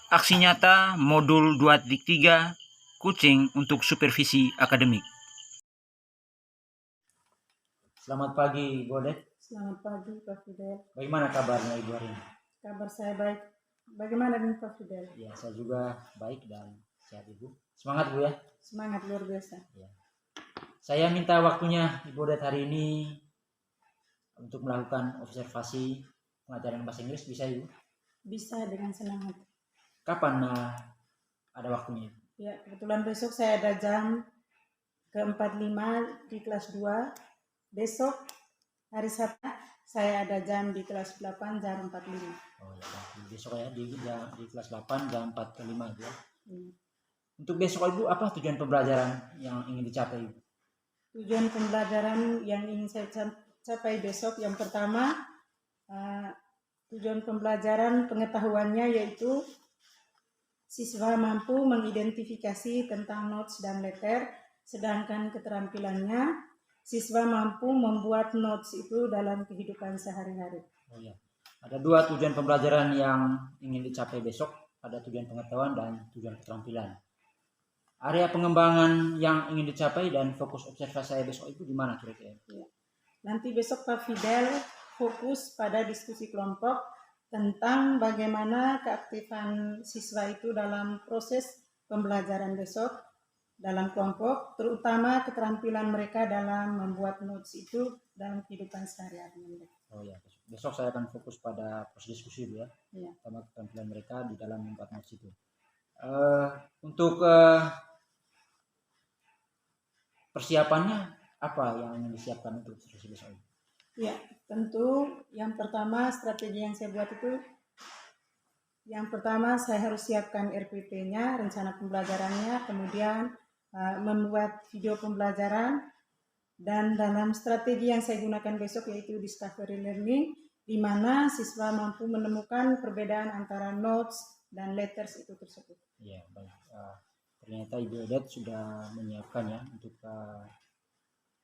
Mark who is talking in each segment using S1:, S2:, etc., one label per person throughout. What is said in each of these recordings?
S1: Aksi nyata modul 2.3 Kucing untuk supervisi akademik. Selamat pagi, Bu Odet.
S2: Selamat pagi, Pak Fidel.
S1: Bagaimana kabarnya Ibu hari ini?
S2: Kabar saya baik. Bagaimana dengan Pak Fidel?
S1: Ya, saya juga baik dan sehat Ibu. Semangat Bu ya.
S2: Semangat luar biasa.
S1: Ya. Saya minta waktunya Ibu Odet hari ini untuk melakukan observasi pengajaran bahasa Inggris, bisa Ibu?
S2: Bisa dengan senang hati.
S1: Kapan ada waktunya?
S2: Ya, kebetulan besok saya ada jam ke-45 di kelas 2. Besok hari Sabtu saya ada jam di kelas 8 jam 45.
S1: Oh ya, besok ya di kelas 8 jam 45 ya.
S2: Hmm.
S1: Untuk besok Ibu, apa tujuan pembelajaran yang ingin dicapai Ibu?
S2: Tujuan pembelajaran yang ingin saya capai besok yang pertama, tujuan pembelajaran pengetahuannya yaitu siswa mampu mengidentifikasi tentang notes dan letter, sedangkan keterampilannya siswa mampu membuat notes itu dalam kehidupan sehari-hari.
S1: Oh ya, ada dua tujuan pembelajaran yang ingin dicapai besok, ada tujuan pengetahuan dan tujuan keterampilan. Area pengembangan yang ingin dicapai dan fokus observasi saya besok itu di mana kira-kira?
S2: Ya. Nanti besok Pak Fidel fokus pada diskusi kelompok tentang bagaimana keaktifan siswa itu dalam proses pembelajaran besok dalam kelompok, terutama keterampilan mereka dalam membuat notes itu dalam kehidupan sehari-hari mereka.
S1: Oh ya, besok saya akan fokus pada proses diskusi ya,
S2: sama
S1: keterampilan mereka di dalam membuat notes itu. Untuk persiapannya apa yang ingin disiapkan untuk diskusi besok ini?
S2: Ya, tentu yang pertama strategi yang saya buat itu, yang pertama saya harus siapkan RPP-nya, rencana pembelajarannya, kemudian membuat video pembelajaran, dan dalam strategi yang saya gunakan besok yaitu discovery learning, di mana siswa mampu menemukan perbedaan antara notes dan letters itu tersebut.
S1: Ya, baik. Ternyata Ibu Odet sudah menyiapkan ya untuk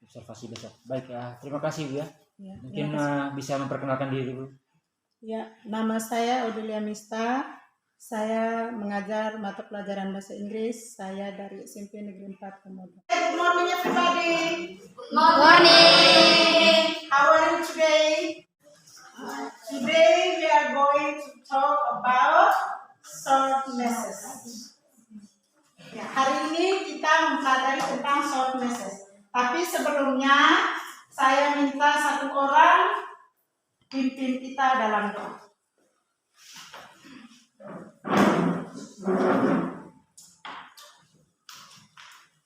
S1: observasi besok. Baik ya, terima kasih Bu ya. Ya, mungkin bisa memperkenalkan diri Bu.
S2: Ya, nama saya Odelia Mista. Saya mengajar mata pelajaran bahasa Inggris. Saya dari SMP Negeri 4 Komodo.
S3: Good morning everybody.
S4: Good morning.
S3: How are you today? Today we are going to talk about short messages. Ya, hari ini kita mempelajari tentang short message. Tapi sebelumnya saya minta satu orang pimpin kita dalam doa.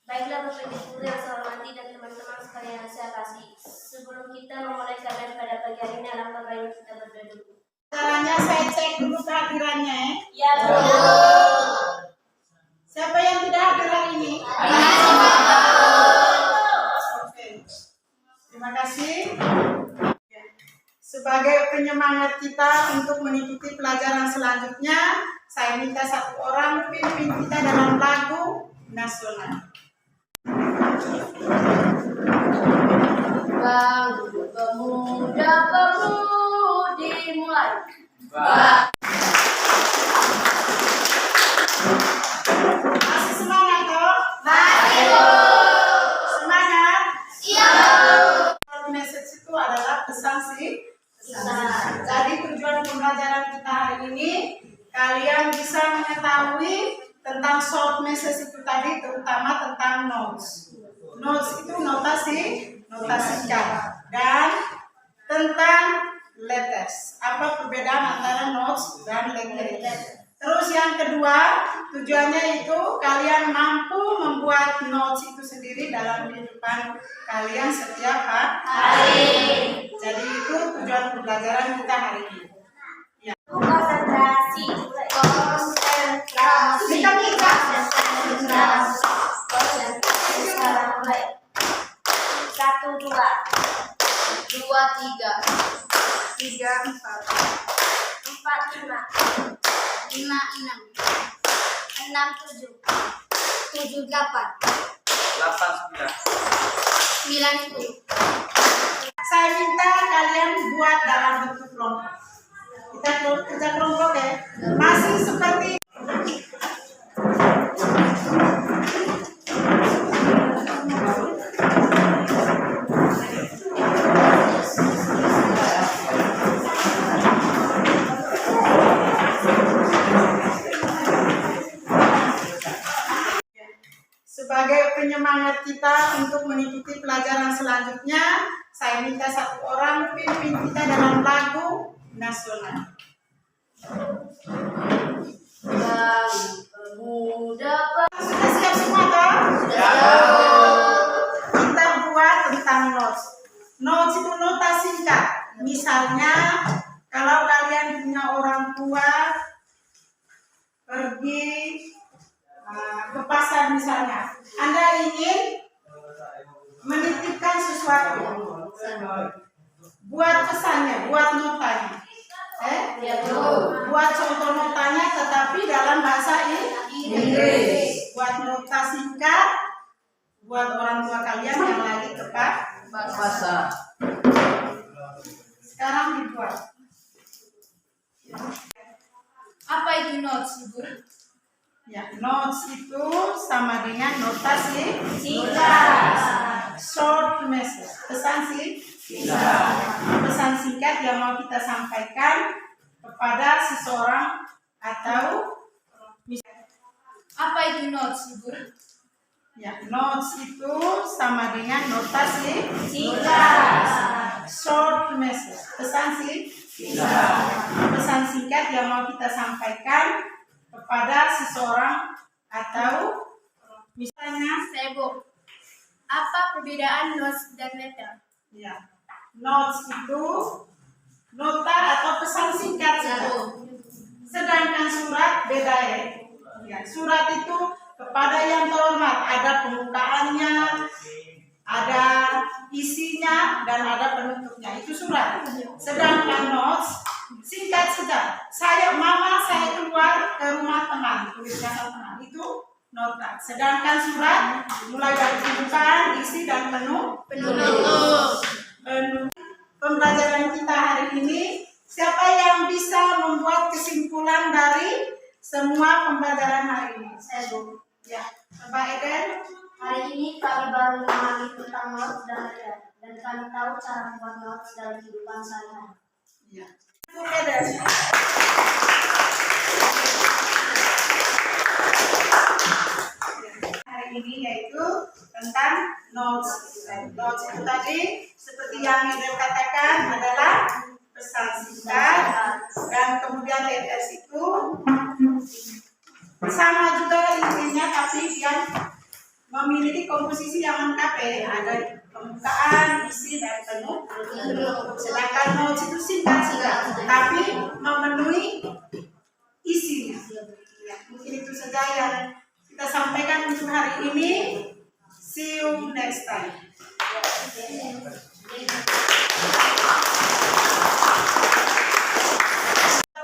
S4: Baiklah Bapak Ibu Guru yang saya hormati dan teman-teman sekalian yang saya kasih. Sebelum kita memulai kajian pada pagi hari ini, alangkah baiknya kita berdoa dulu.
S3: Caranya saya cek dulu kehadirannya
S4: Ya.
S3: Siapa yang tidak hadir hari ini? Oke. Terima kasih. Sebagai penyemangat kita untuk mengikuti pelajaran selanjutnya, saya minta satu orang pimpin kita dalam lagu nasional.
S4: Bangun pemuda-pemudi mulai.
S3: Masih semangat toh?
S4: Masih.
S3: Semangat?
S4: Siap.
S3: Short message itu adalah pesan sih. Jadi tujuan pembelajaran kita hari ini, kalian bisa mengetahui tentang short message itu tadi, terutama tentang notes. Notes itu notasi kata, dan tentang letters. Apa perbedaan antara notes dan letters? Terus yang kedua, tujuannya itu kalian mampu membuat notes itu sendiri dalam kehidupan kalian setiap hari. Jadi itu tujuan pembelajaran kita hari ini. Ya.
S4: Konsentrasi. Sekarang mulai. 1, 2, 2, 3,
S3: 3, 4,
S4: 4, 5, 5, 6, 6, 7, 7, 8,
S1: 8,
S4: 9, 10.
S3: Saya minta kalian buat dalam bentuk kelompok. Kita kerja kelompok ya. Masih seperti kita untuk mengikuti pelajaran selanjutnya. Saya minta satu orang pimpin kita dalam lagu nasional. Sudah siap semua toh? Kita buat tentang notes. Notes itu nota singkat. Misalnya kalau kalian punya orang tua pergi ke pasar misalnya, Anda ingin menitipkan sesuatu, buat pesannya, buat notanya, buat contoh notanya, tetapi dalam bahasa Inggris. Buat nota singkat, buat orang tua kalian yang lagi tepat pasar. Sekarang dibuat.
S5: Apa itu notes, Ibu?
S3: Ya, notes itu sama dengan nota singkat. Short message, pesan singkat. Pesan singkat yang mau kita sampaikan kepada seseorang atau
S5: Apa itu notes, Ibu?
S3: ya, notes itu sama dengan nota singkat. Short message, pesan singkat. Pesan singkat yang mau kita sampaikan kepada seseorang atau misalnya
S5: Ibu, apa perbedaan notes dan letter?
S3: ya, notes itu nota atau pesan singkat saja. Sedangkan surat beda ya. Ya, surat itu kepada yang terhormat, ada pembukaannya, ada isinya, dan ada penutupnya. Itu surat. Sedangkan notes singkat saja. Mama saya keluar ke rumah teman, tuliskan teman. Itu nota. Sedangkan surat mulai dari pembukaan, isi, dan penutup. Pembelajaran kita hari ini, siapa yang bisa membuat kesimpulan dari semua pembelajaran hari ini? Saya Bu. Ya, Mbak Eden.
S4: Hari ini kami baru memahami tentang notes dan letter, dan kami tahu cara membuat notes dalam kehidupan sehari-hari.
S3: Ya. Bu Eden. Hari ini yaitu tentang notes. Notes itu tadi seperti yang Eden katakan adalah pesan singkat, dan kemudian letters itu sama juga intinya, tapi dia memiliki komposisi yang lengkap ya. Ada pembukaan, isi, dan penutup. Sedangkan notes itu singkat saja, tapi memenuhi isinya. Ya, mungkin itu saja yang kita sampaikan untuk hari ini. See you next time.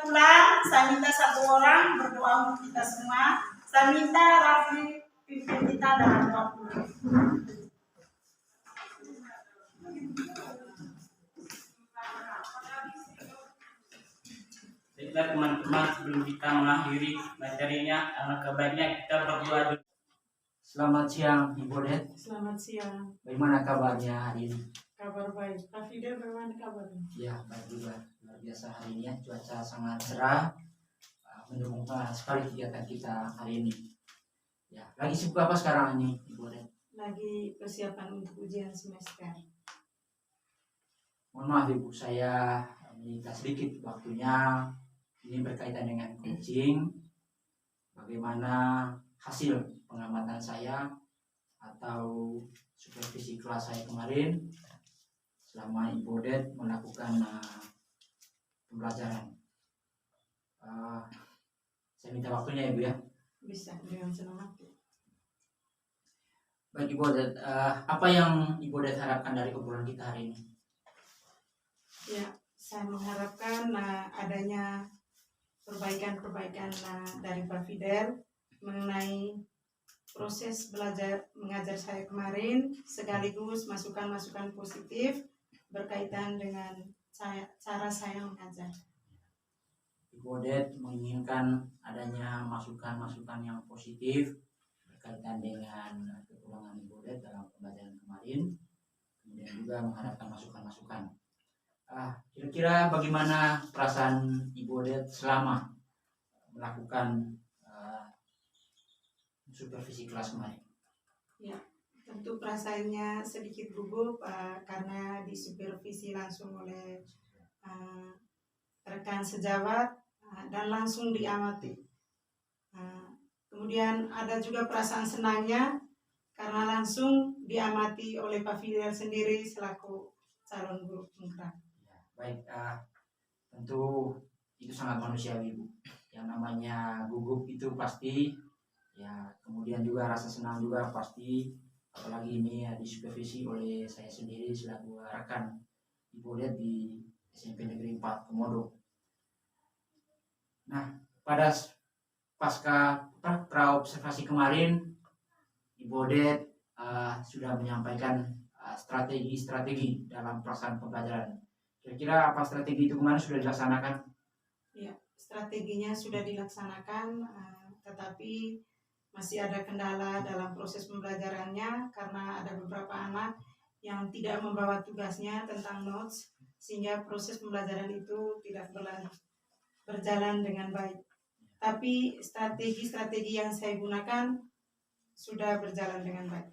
S3: Pulang, saya minta satu orang berdoa untuk kita semua. Saya minta Raffi pimpin kita dalam doa pulang.
S6: Baiklah teman-teman, sebelum kita mengakhiri materinya, alangkah baiknya kita berdoa dulu.
S1: Selamat siang Ibu Det.
S2: Selamat siang.
S1: Bagaimana kabarnya hari ini?
S2: Kabar baik. Pak Fidel, bagaimana kabarnya?
S1: Ya, baik juga. Luar biasa hari ini ya, cuaca sangat cerah, mendukung sekali kegiatan kita hari ini. Ya, lagi sibuk apa sekarang ini Ibu Det?
S2: Lagi persiapan untuk ujian semester.
S1: Mohon maaf Ibu, saya minta sedikit waktunya. Ini berkaitan dengan coaching. Bagaimana hasil pengamatan saya atau supervisi kelas saya kemarin selama Ibu Det melakukan pembelajaran. Saya minta waktunya Ibu ya.
S2: Bisa, dengan senang hati.
S1: Baik Ibu Det, apa yang Ibu Det harapkan dari obrolan kita hari ini?
S2: Ya, saya mengharapkan adanya perbaikan-perbaikan dari Pak Fidel mengenai proses belajar mengajar saya kemarin, sekaligus masukan-masukan positif berkaitan dengan cara saya mengajar.
S1: Ibu Det menginginkan adanya masukan-masukan yang positif berkaitan dengan kekurangan Ibu Det dalam pembelajaran kemarin, kemudian juga mengharapkan masukan-masukan. Kira-kira bagaimana perasaan Ibu Det selama melakukan supervisi kelas kemarin?
S2: Ya,
S3: Tentu perasaannya sedikit gugup karena disupervisi langsung oleh rekan sejawat dan langsung diamati. Kemudian ada juga perasaan senangnya karena langsung diamati oleh Pak Fidel sendiri selaku calon guru penggerak.
S1: Ya, baik, tentu itu sangat manusiawi, Bu. Yang namanya gugup itu pasti, ya, kemudian juga rasa senang juga pasti, apalagi ini ya disupervisi oleh saya sendiri selaku rekan Ibu lihat di SMP Negeri 4 Komodo. Nah, pada pasca praobservasi kemarin, Ibu Odet sudah menyampaikan strategi-strategi dalam pelaksanaan pembelajaran. Kira-kira apa strategi itu kemarin sudah dilaksanakan?
S3: Ya, strateginya sudah dilaksanakan, tetapi masih ada kendala dalam proses pembelajarannya karena ada beberapa anak yang tidak membawa tugasnya tentang notes, sehingga proses pembelajaran itu tidak berjalan dengan baik. Tapi strategi-strategi yang saya gunakan sudah berjalan dengan baik.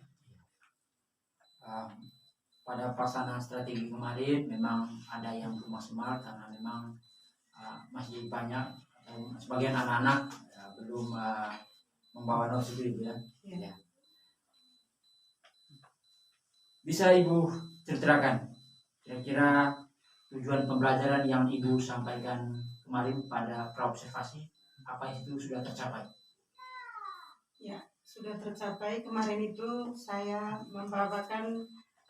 S1: Pada pelaksanaan strategi kemarin memang ada yang belum maksimal karena memang masih banyak sebagian anak-anak belum membawa notes itu ya.
S3: Ya.
S1: Bisa Ibu ceritakan kira-kira tujuan pembelajaran yang Ibu sampaikan kemarin pada praobservasi, apa itu sudah tercapai?
S3: Ya, sudah tercapai. Kemarin itu saya membawakan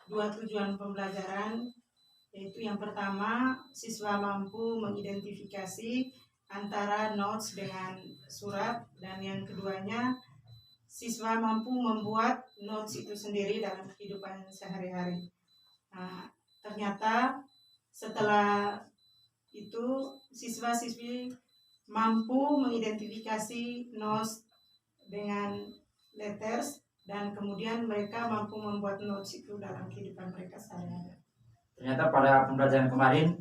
S3: 2 tujuan pembelajaran, yaitu yang pertama, siswa mampu mengidentifikasi antara notes dengan surat, dan yang keduanya, siswa mampu membuat notes itu sendiri dalam kehidupan sehari-hari. Ternyata setelah itu siswa-siswi mampu mengidentifikasi notes dengan letters, dan kemudian mereka mampu membuat notes itu dalam kehidupan mereka sehari-hari.
S1: Ternyata pada pembelajaran kemarin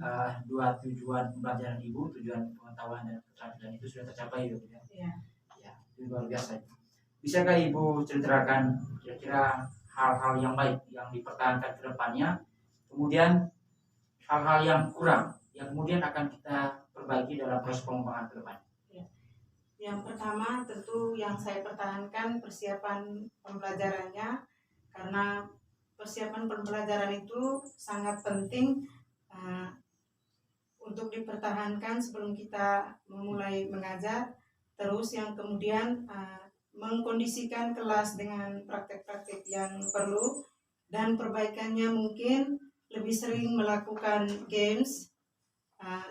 S1: 2 tujuan pembelajaran Ibu, tujuan pengetahuan dan keterampilan itu sudah tercapai ya.
S3: Ya.
S1: Ya, itu luar biasa. Bisakah Ibu ceritakan kira-kira hal-hal yang baik yang dipertahankan ke depannya, kemudian hal-hal yang kurang yang kemudian akan kita perbaiki dalam proses pengembangan ke depan?
S3: Yang pertama tentu yang saya pertahankan persiapan pembelajarannya, karena persiapan pembelajaran itu sangat penting untuk dipertahankan sebelum kita memulai mengajar. Terus yang kemudian mengkondisikan kelas dengan praktek-praktek yang perlu, dan perbaikannya mungkin lebih sering melakukan games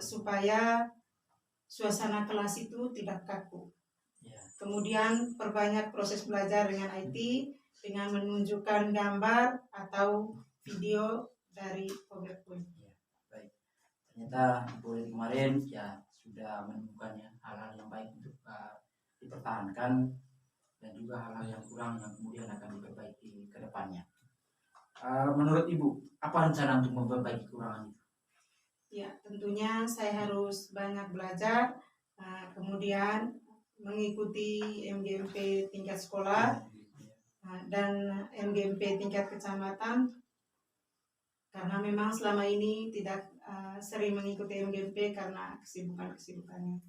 S3: supaya suasana kelas itu tidak kaku. Kemudian perbanyak proses belajar dengan IT dengan menunjukkan gambar atau video dari PowerPoint.
S1: Baik. Ternyata Ibu kemarin ya sudah menemukan ya hal-hal yang baik untuk dipertahankan, dan juga hal-hal yang kurang yang kemudian akan diperbaiki ke depannya. Menurut Ibu, apa rencana untuk memperbaiki kekurangan itu?
S3: Ya, tentunya saya harus banyak belajar, kemudian mengikuti MGMP tingkat sekolah dan MGMP tingkat kecamatan, karena memang selama ini tidak sering mengikuti MGMP karena kesibukannya.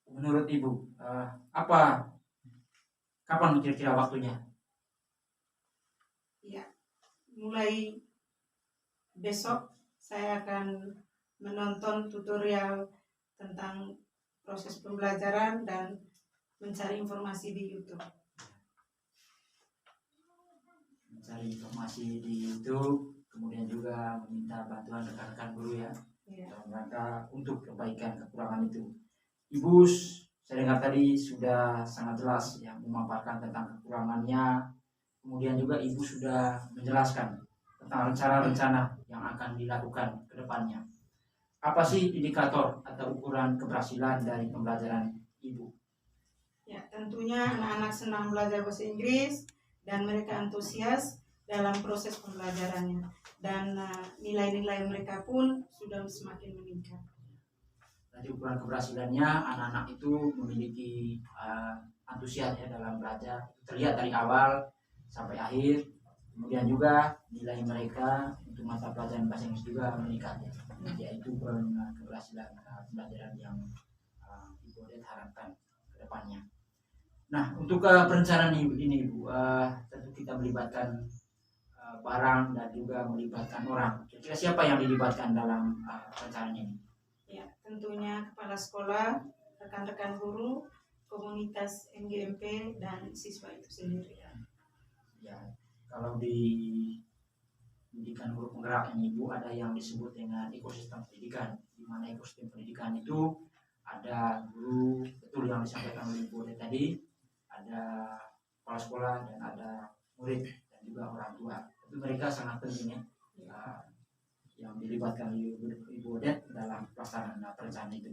S1: Menurut Ibu, kapan kira-kira waktunya?
S3: Ya, mulai besok saya akan menonton tutorial tentang proses pembelajaran dan mencari informasi di YouTube.
S1: Mencari informasi di YouTube, kemudian juga meminta bantuan rekan-rekan guru ya, dalam rangka untuk perbaikan kekurangan itu. Ibu, saya dengar tadi sudah sangat jelas ya memaparkan tentang kekurangannya, kemudian juga Ibu sudah menjelaskan tentang rencana-rencana yang akan dilakukan ke depannya. Apa sih indikator atau ukuran keberhasilan dari pembelajaran Ibu?
S3: Ya, tentunya anak-anak senang belajar bahasa Inggris dan mereka antusias dalam proses pembelajarannya, dan nilai-nilai mereka pun sudah semakin meningkat.
S1: Jadi ukuran keberhasilannya anak-anak itu memiliki antusias ya dalam belajar, terlihat dari awal sampai akhir. Kemudian juga nilai mereka untuk mata pelajaran bahasa Inggris juga meningkat ya, yaitu keberhasilan pembelajaran yang Ibu Odet harapkan ke depannya. Nah, untuk perencanaan ini Ibu, tentu kita melibatkan barang dan juga melibatkan orang. Kira-kira siapa yang dilibatkan dalam perencanaan ini?
S3: Ya, tentunya kepala sekolah, rekan-rekan guru, komunitas MGMP, dan siswa itu sendiri.
S1: Ya, kalau di pendidikan guru penggerak ini Ibu, ada yang disebut dengan ekosistem pendidikan, di mana ekosistem pendidikan itu ada guru, betul yang disampaikan oleh Ibu Odet tadi, ada kepala sekolah dan ada murid dan juga orang tua. Itu mereka sangat penting ya, yang dilibatkan Ibu Odet dalam pelaksanaan perencanaan itu.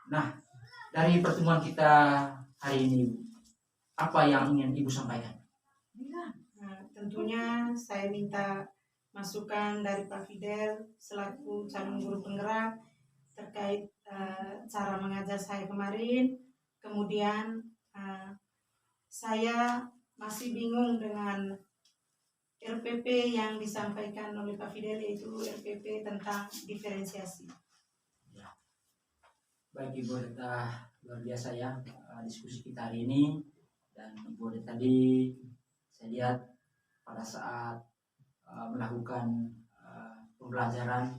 S1: Nah, dari pertemuan kita hari ini, apa yang ingin Ibu sampaikan?
S3: Nah, tentunya saya minta masukan dari Pak Fidel selaku calon guru penggerak terkait cara mengajar saya kemarin. Kemudian saya masih bingung dengan RPP yang disampaikan oleh Pak Fidel, yaitu RPP tentang diferensiasi.
S1: Baik Ibu Odet, luar biasa ya diskusi kita hari ini. Dan Ibu Odet tadi saya lihat pada saat melakukan pembelajaran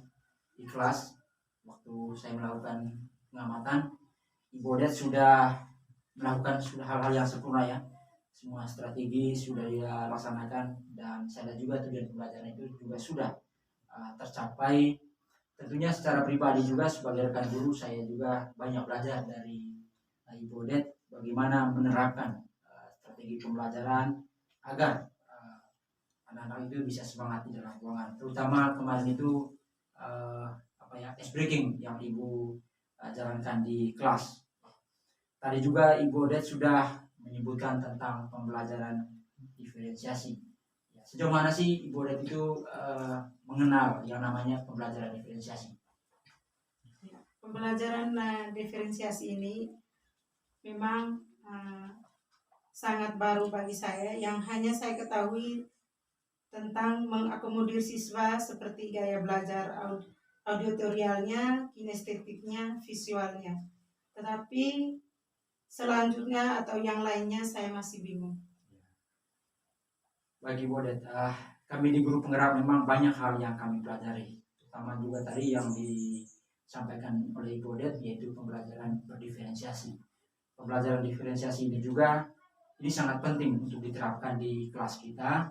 S1: di kelas, waktu saya melakukan pengamatan, Ibu Odet sudah melakukan hal-hal yang sempurna ya. Semua strategi sudah dia laksanakan, dan saya lihat juga tujuan pembelajaran itu juga sudah tercapai. Tentunya secara pribadi juga sebagai rekan guru, saya juga banyak belajar dari Ibu Odet bagaimana menerapkan strategi pembelajaran agar anak-anak itu bisa semangat di dalam ruangan. Terutama kemarin itu ice breaking yang Ibu jalankan di kelas. Tadi juga Ibu Odet sudah menyebutkan tentang pembelajaran diferensiasi. Sejauh mana sih Ibu Odet itu mengenal yang namanya pembelajaran diferensiasi?
S3: Pembelajaran diferensiasi ini memang sangat baru bagi saya. Yang hanya saya ketahui tentang mengakomodir siswa seperti gaya belajar auditorialnya, kinestetiknya, visualnya. Tetapi selanjutnya atau yang lainnya saya masih bingung.
S1: Bagi Ibu Odet, kami di guru penggerak memang banyak hal yang kami pelajari, terutama juga tadi yang disampaikan oleh Ibu Odet, yaitu pembelajaran berdiferensiasi. Pembelajaran diferensiasi ini juga sangat penting untuk diterapkan di kelas kita,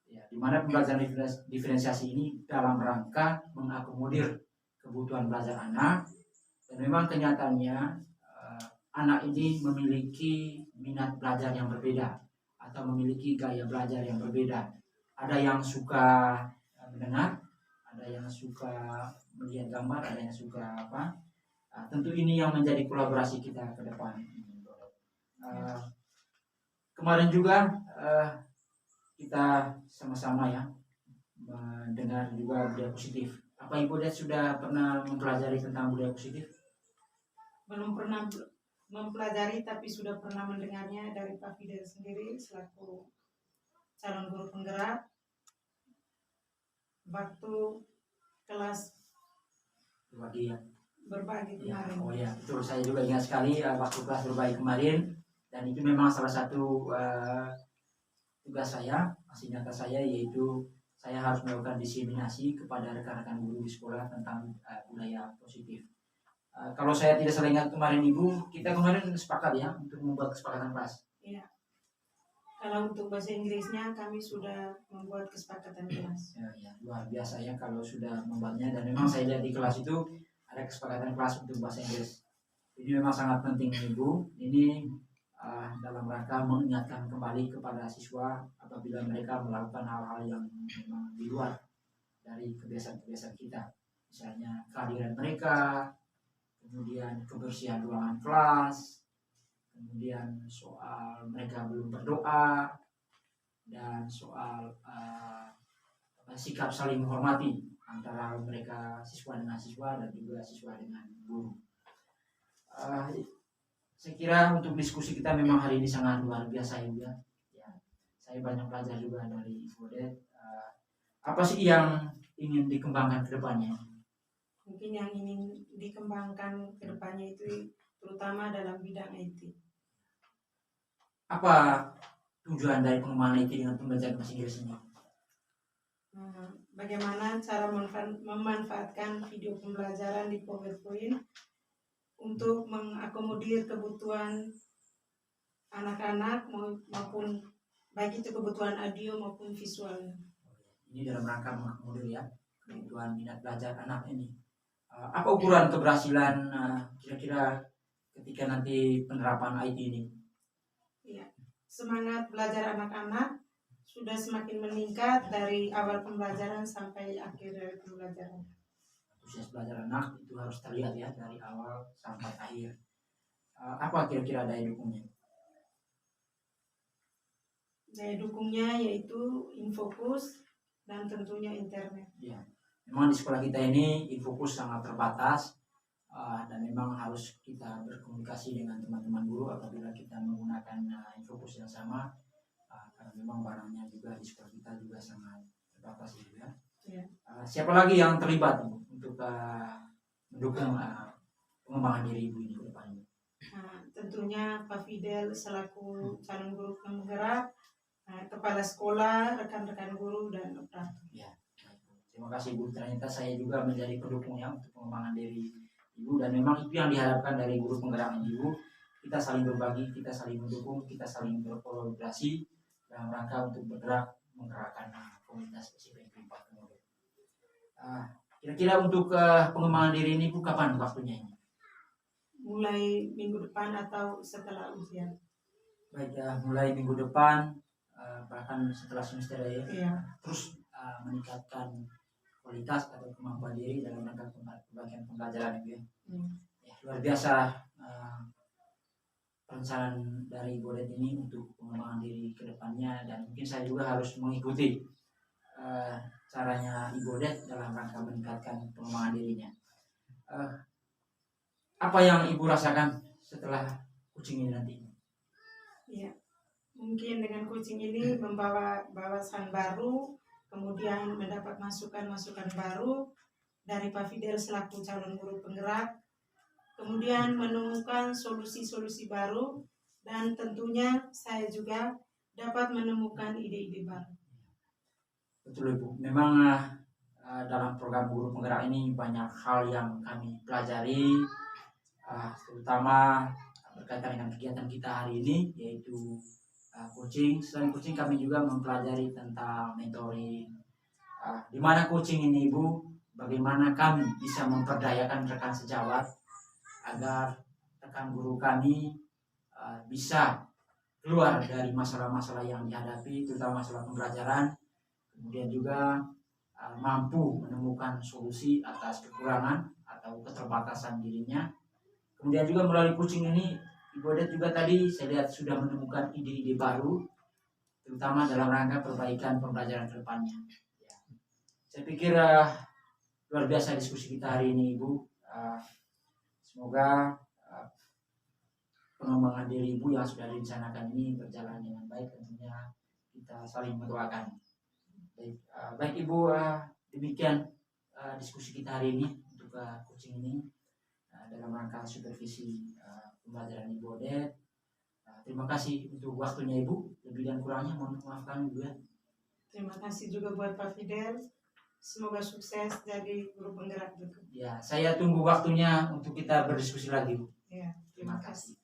S1: ya, di mana pembelajaran diferensiasi ini dalam rangka mengakomodir kebutuhan belajar anak, dan memang kenyataannya anak ini memiliki minat belajar yang berbeda atau memiliki gaya belajar yang berbeda. Ada yang suka mendengar, ada yang suka melihat gambar, ada yang suka apa. Tentu ini yang menjadi kolaborasi kita ke depan. Kemarin juga kita sama-sama ya mendengar juga budaya positif. Apa Ibu Odet sudah pernah mempelajari tentang budaya positif?
S3: Belum pernah mempelajari, tapi sudah pernah mendengarnya dari Pak Fidel sendiri selaku calon guru penggerak waktu kelas berbagi kemarin.
S1: Oh ya, betul, saya juga ingat sekali waktu kelas berbagi kemarin, dan itu memang salah satu tugas saya, nyata saya, yaitu saya harus melakukan diseminasi kepada rekan-rekan guru di sekolah tentang budaya positif. Kalau saya tidak salah ingat kemarin Ibu, kita kemarin sepakat ya untuk membuat kesepakatan kelas.
S3: Iya. Kalau untuk bahasa Inggrisnya kami sudah membuat kesepakatan kelas.
S1: Ya, luar biasa ya kalau sudah membuatnya, dan memang saya lihat di kelas itu ada kesepakatan kelas untuk bahasa Inggris. Ini memang sangat penting Ibu. Ini dalam rangka mengingatkan kembali kepada siswa apabila mereka melakukan hal-hal yang memang di luar dari kebiasaan-kebiasaan kita. Misalnya kehadiran mereka, kemudian kebersihan ruangan kelas, kemudian soal mereka belum berdoa, dan soal sikap saling menghormati antara mereka siswa dengan siswa dan juga siswa dengan guru. Saya kira untuk diskusi kita memang hari ini sangat luar biasa juga. Ya, saya banyak belajar juga dari Ibu Odet. Apa sih yang ingin dikembangkan ke depannya?
S2: Mungkin yang ingin dikembangkan ke depannya itu terutama dalam bidang IT.
S1: Apa tujuan dari pengembangan IT dengan pembelajaran bahasa Inggris ini?
S2: Bagaimana cara memanfaatkan video pembelajaran di PowerPoint untuk mengakomodir kebutuhan anak-anak maupun baik itu kebutuhan audio maupun visual.
S1: Ini dalam rangka mengakomodir ya kebutuhan minat belajar anak ini. Apa ukuran keberhasilan kira-kira ketika nanti penerapan IT ini?
S2: Ya, semangat belajar anak-anak sudah semakin meningkat dari awal pembelajaran sampai akhir dari pembelajaran.
S1: Antusias belajar anak itu harus terlihat ya dari awal sampai akhir. Apa kira-kira daya dukungnya?
S2: Daya dukungnya yaitu Infokus dan tentunya internet.
S1: Ya, memang di sekolah kita ini Infokus sangat terbatas dan memang harus kita berkomunikasi dengan teman-teman guru apabila kita menggunakan Infokus yang sama karena memang barangnya juga di sekolah kita juga sangat terbatas ya.
S2: Ya.
S1: Siapa lagi yang terlibat untuk mendukung pengembangan diri ibu ini ke depannya?
S2: Tentunya Pak Fidel selaku calon guru penggerak, kepala sekolah, rekan-rekan guru dan operator.
S1: Ya, terima kasih Bu. Ternyata saya juga menjadi pendukungnya untuk pengembangan diri Ibu dan memang itu yang diharapkan dari guru penggerak Ibu. Kita saling berbagi, kita saling mendukung, kita saling berkolaborasi dalam rangka untuk bergerak menggerakkan komunitas SMP 4 Kemudian. Kira-kira untuk pengembangan diri ini Bu kapan waktunya ini?
S2: Mulai minggu depan atau setelah ujian.
S1: Baik ya, mulai minggu depan bahkan setelah semester ya.
S2: Iya.
S1: Terus meningkatkan kualitas atau kemampuan diri dalam rangka pembagian pembelajaran ya. Ya, luar biasa perencanaan dari Bodet ini untuk pengembangan diri ke depannya dan mungkin saya juga harus mengikuti caranya Ibu Bodet dalam rangka meningkatkan pengembangan dirinya. Apa yang Ibu rasakan setelah coaching ini nanti?
S2: Iya. Mungkin dengan coaching ini membawa wawasan baru, kemudian mendapat masukan-masukan baru dari Pak Fidel selaku calon guru penggerak, kemudian menemukan solusi-solusi baru, dan tentunya saya juga dapat menemukan ide-ide baru.
S1: Betul Ibu, memang dalam program guru penggerak ini banyak hal yang kami pelajari, terutama berkaitan dengan kegiatan kita hari ini, yaitu coaching. Selain coaching kami juga mempelajari tentang mentoring. Di mana coaching ini Ibu, bagaimana kami bisa memperdayakan rekan sejawat agar rekan guru kami bisa keluar dari masalah-masalah yang dihadapi, terutama masalah pembelajaran, kemudian juga mampu menemukan solusi atas kekurangan atau keterbatasan dirinya. Kemudian juga melalui coaching ini Ibu Odet juga tadi saya lihat sudah menemukan ide-ide baru, terutama dalam rangka perbaikan pembelajaran ke depannya. Ya. Saya pikir luar biasa diskusi kita hari ini Ibu. Semoga pengembangan diri Ibu yang sudah direncanakan ini berjalan dengan baik. Tentunya kita saling mendoakan. Baik Ibu, demikian diskusi kita hari ini untuk coaching ini dalam rangka supervisi pembelajaran Ibu Odet. Terima kasih untuk waktunya Ibu. Lebih dan kurangnya mohon maafkan Ibu ya.
S2: Terima kasih juga buat Pak Fidel. Semoga sukses jadi guru penggerak juga.
S1: Ya, saya tunggu waktunya untuk kita berdiskusi lagi Bu.
S2: Ya, terima kasih.